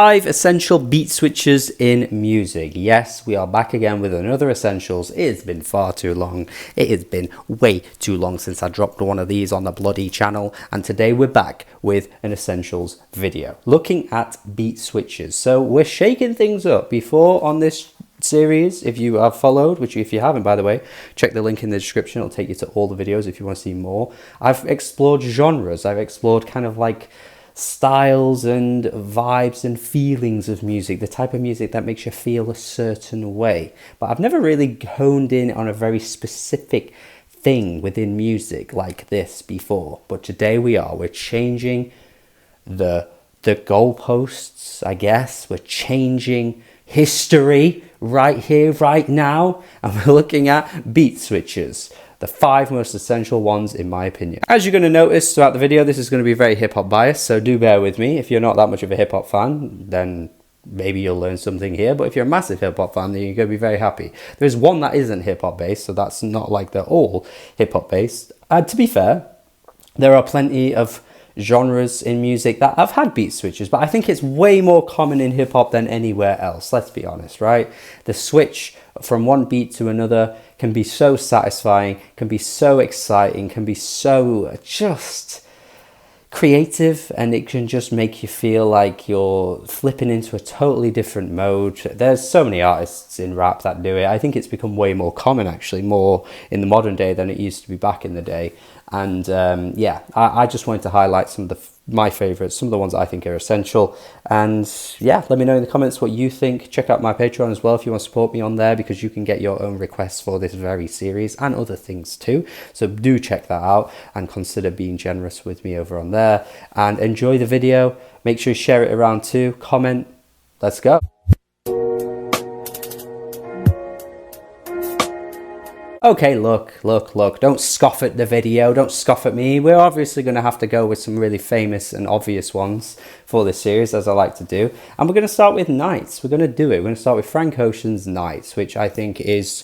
5 essential beat switches in music. Yes, we are back again with another essentials. It has been far too long. It has been way too long since I dropped one of these on the bloody channel. And today we're back with an essentials video looking at beat switches. So we're shaking things up. Before on this series, if you have followed, which if you haven't, by the way, check the link in the description. It'll take you to all the videos if you want to see more. I've explored genres. I've explored kind of like styles and vibes and feelings of music, the type of music that makes you feel a certain way. But I've never really honed in on a very specific thing within music like this before. But today we're changing the goalposts, I guess. We're changing history right here, right now, and we're looking at beat switches. The 5 most essential ones in my opinion. As you're going to notice throughout the video, this is going to be very hip-hop biased, so do bear with me. If you're not that much of a hip-hop fan, then maybe you'll learn something here, but if you're a massive hip-hop fan, then you're going to be very happy. There's one that isn't hip-hop based, so that's not like they're all hip-hop based. To be fair, there are plenty of genres in music that have had beat switches, but I think it's way more common in hip-hop than anywhere else, let's be honest, right? The switch from one beat to another can be so satisfying, can be so exciting, can be so just creative, and it can just make you feel like you're flipping into a totally different mode. There's so many artists in rap that do it. I think it's become way more common, actually, more in the modern day than it used to be back in the day. And yeah, I just wanted to highlight some of my favorites, some of the ones I think are essential. And yeah, let me know in the comments what you think. Check out my Patreon as well if you want to support me on there, because you can get your own requests for this very series and other things too. So do check that out and consider being generous with me over on there. And enjoy the video. Make sure you share it around too. Comment. Let's go. Okay, look, don't scoff at the video, don't scoff at me. We're obviously going to have to go with some really famous and obvious ones for this series, as I like to do. And we're going to start with Nights. We're going to do it. We're going to start with Frank Ocean's Nights, which I think is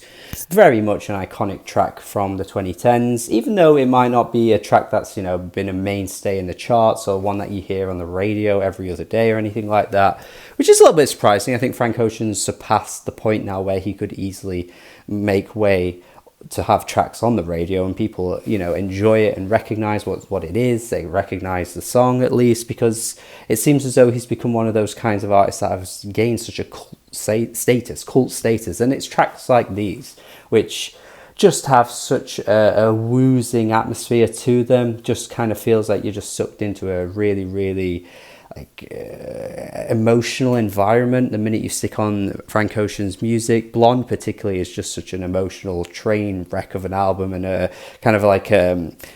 very much an iconic track from the 2010s, even though it might not be a track that's, you know, been a mainstay in the charts or one that you hear on the radio every other day or anything like that, which is a little bit surprising. I think Frank Ocean's surpassed the point now where he could easily make way to have tracks on the radio and people, you know, enjoy it and recognize what it is. They recognize the song at least, because it seems as though he's become one of those kinds of artists that have gained such a cult status. And it's tracks like these which just have such a woozing atmosphere to them. Just kind of feels like you're just sucked into a really like emotional environment the minute you stick on Frank Ocean's music. Blonde particularly is just such an emotional train wreck of an album, and kind of like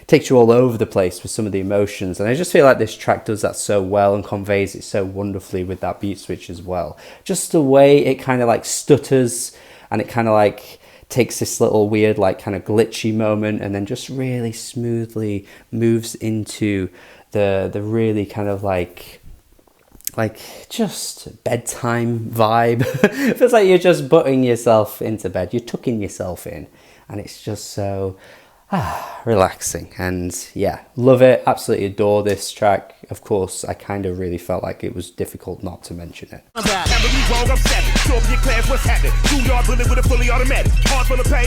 takes you all over the place with some of the emotions. And I just feel like this track does that so well and conveys it so wonderfully with that beat switch as well. Just the way it kind of like stutters, and it kind of like takes this little weird like kind of glitchy moment and then just really smoothly moves into the really kind of like just bedtime vibe. It feels like you're just putting yourself into bed, you're tucking yourself in, and it's just so relaxing. And yeah, love it, absolutely adore this track. Of course, I kind of really felt like it was difficult not to mention it.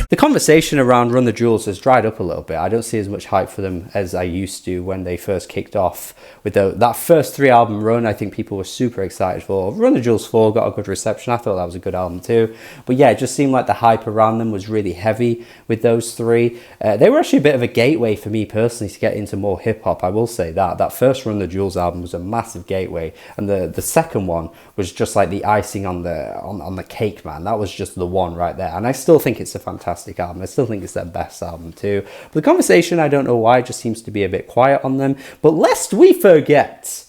The conversation around Run the Jewels has dried up a little bit. I don't see as much hype for them as I used to when they first kicked off with that first 3-album run. I think people were super excited for. Run the Jewels 4 got a good reception. I thought that was a good album too. But yeah, it just seemed like the hype around them was really heavy with those 3. They were actually a bit of a gateway for me personally to get into more hip hop. I will say that first Run the Jewels album was a massive gateway, and the second one was just like the icing on the cake, man. That was just the one right there. And I still think it's a fantastic album. I still think it's their best album too. But the conversation, I don't know why, just seems to be a bit quiet on them. But lest we forget,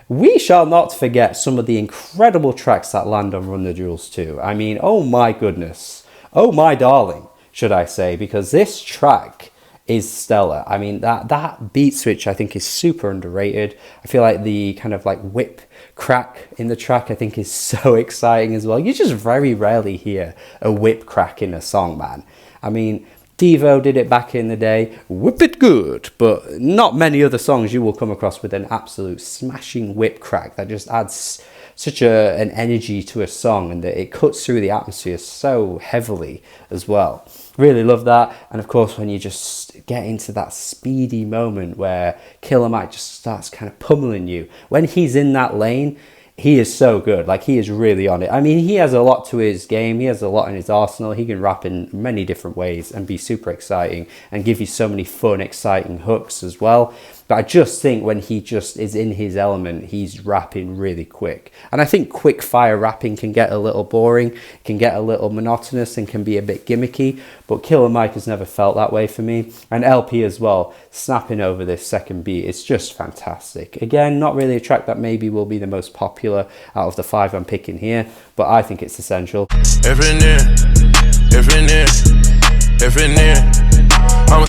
we shall not forget some of the incredible tracks that land on Run the Jewels 2. I mean, oh my goodness, oh my darling, should I say, because this track is stellar. I mean, that beat switch I think is super underrated. I feel like the kind of like whip crack in the track I think is so exciting as well. You just very rarely hear a whip crack in a song, man. I mean, Devo did it back in the day, whip it good, but not many other songs you will come across with an absolute smashing whip crack that just adds such an energy to a song, and that it cuts through the atmosphere so heavily as well. Really love that. And of course, when you just get into that speedy moment where Killer Mike just starts kind of pummeling you, when he's in that lane, he is so good. Like, he is really on it. I mean, he has a lot to his game. He has a lot in his arsenal. He can rap in many different ways and be super exciting and give you so many fun, exciting hooks as well. But I just think when he just is in his element, he's rapping really quick. And I think quick fire rapping can get a little boring, can get a little monotonous, and can be a bit gimmicky. But Killer Mike has never felt that way for me. And LP as well, snapping over this second beat, it's just fantastic. Again, not really a track that maybe will be the most popular out of the 5 I'm picking here, but I think it's essential.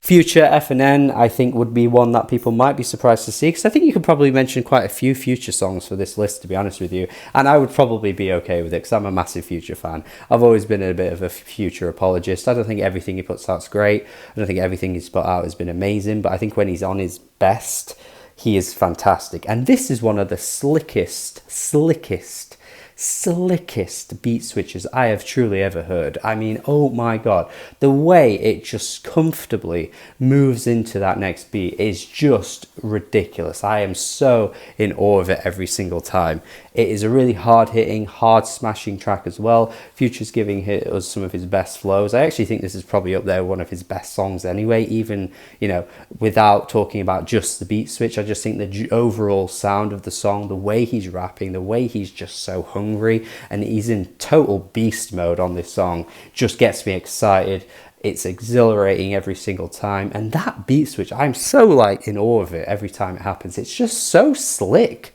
Future FNN, I think, would be one that people might be surprised to see, because I think you could probably mention quite a few Future songs for this list, to be honest with you, and I would probably be okay with it because I'm a massive Future fan. I've always been a bit of a Future apologist. I don't think everything he puts out's great. I don't think everything he's put out has been amazing, but I think when he's on his best, he is fantastic. And this is one of the slickest beat switches I have truly ever heard. I mean, oh my god, the way it just comfortably moves into that next beat is just ridiculous. I am so in awe of it every single time. It is a really hard-hitting, hard-smashing track as well. Future's giving us some of his best flows. I actually think this is probably up there one of his best songs anyway, even, you know, without talking about just the beat switch. I just think the overall sound of the song, the way he's rapping, the way he's just so hungry, and he's in total beast mode on this song, just gets me excited. It's exhilarating every single time. And that beat switch, I'm so like in awe of it every time it happens. It's just so slick.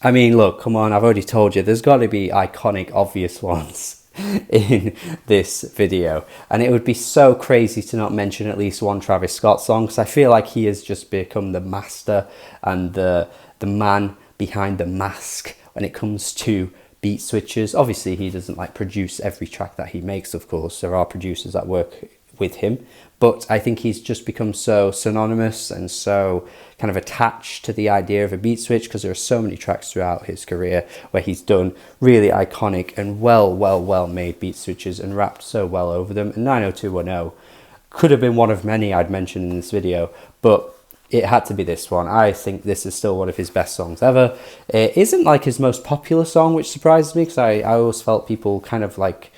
I mean, look, come on, I've already told you, there's got to be iconic, obvious ones in this video. And it would be so crazy to not mention at least one Travis Scott song, because I feel like he has just become the master and the man behind the mask when it comes to beat switches. Obviously, he doesn't like produce every track that he makes, of course. There are producers that work with him, but I think he's just become so synonymous and so kind of attached to the idea of a beat switch, because there are so many tracks throughout his career where he's done really iconic and well made beat switches and rapped so well over them. And 90210 could have been one of many I'd mentioned in this video, but it had to be this one. I think this is still one of his best songs ever. It isn't like his most popular song, which surprises me, because I always felt people kind of like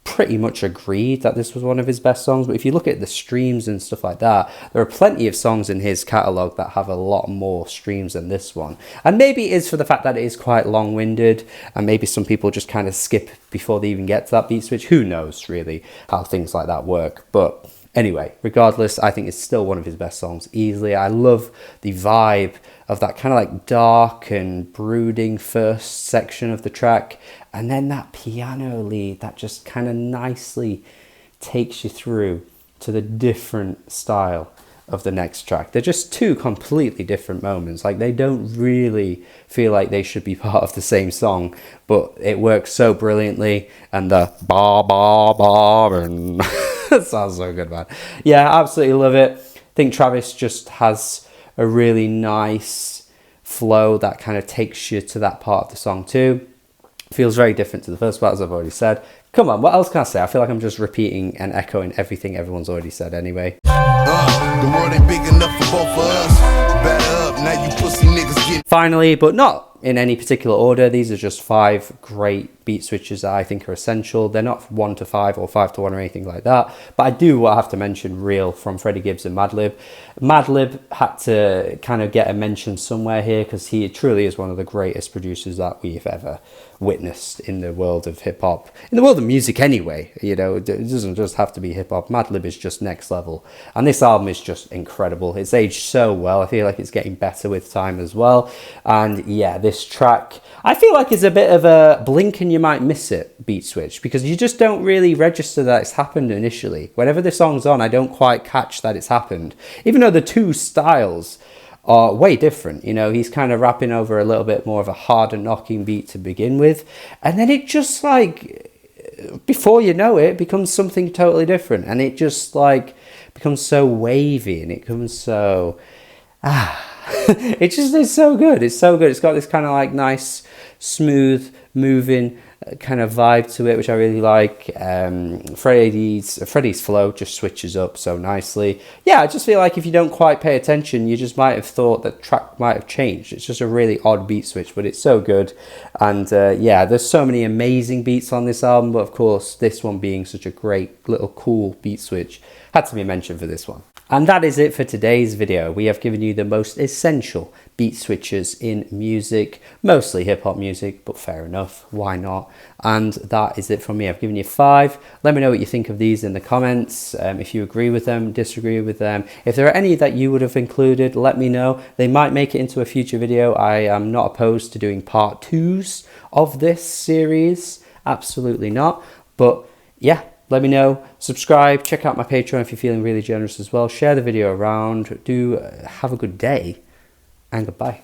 pretty much agreed that this was one of his best songs. But if you look at the streams and stuff like that, there are plenty of songs in his catalogue that have a lot more streams than this one. And maybe it is for the fact that it is quite long-winded, and maybe some people just kind of skip before they even get to that beat switch. Who knows really how things like that work. But anyway, regardless, I think it's still one of his best songs easily. I love the vibe of that kind of like dark and brooding first section of the track, and then that piano lead that just kind of nicely takes you through to the different style of the next track. They're just two completely different moments. Like, they don't really feel like they should be part of the same song, but it works so brilliantly. And the ba ba ba and that sounds so good, man. Yeah, absolutely love it. I think Travis just has a really nice flow that kind of takes you to that part of the song too. Feels very different to the first part, as I've already said. Come on, what else can I say? I feel like I'm just repeating and echoing everything everyone's already said anyway. The world ain't big enough for both of us. Batter up, now you pussy niggas get. Finally, but not in any particular order, these are just 5 great beat switches that I think are essential. They're not 1 to 5 or 5 to 1 or anything like that, but I do have to mention Real from Freddie Gibbs and Madlib. Madlib had to kind of get a mention somewhere here, because he truly is one of the greatest producers that we've ever witnessed in the world of hip-hop, in the world of music anyway. You know, it doesn't just have to be hip-hop. Madlib is just next level, and this album is just incredible. It's aged so well. I feel like it's getting better with time as well. And yeah, this track, I feel like it's a bit of a blink and you might miss it beat switch, because you just don't really register that it's happened initially. Whenever the song's on, I don't quite catch that it's happened, even though the two styles are way different. You know, he's kind of rapping over a little bit more of a harder knocking beat to begin with, and then it just like before you know it, it becomes something totally different, and it just like becomes so wavy, and it becomes so it just is so good. It's so good. It's got this kind of like nice, smooth, moving kind of vibe to it, which I really like. Freddie's flow just switches up so nicely. Yeah, I just feel like if you don't quite pay attention, you just might have thought that track might have changed. It's just a really odd beat switch, but it's so good. And yeah, there's so many amazing beats on this album, but of course, this one being such a great little cool beat switch had to be mentioned for this one. And that is it for today's video. We have given you the most essential beat switches in music, mostly hip-hop music, but fair enough, why not? And that is it from me. I've given you 5. Let me know what you think of these in the comments, if you agree with them, disagree with them. If there are any that you would have included, let me know. They might make it into a future video. I am not opposed to doing part 2s of this series, absolutely not. But yeah, let me know. Subscribe, check out my Patreon if you're feeling really generous as well. Share the video around. Do have a good day, and goodbye.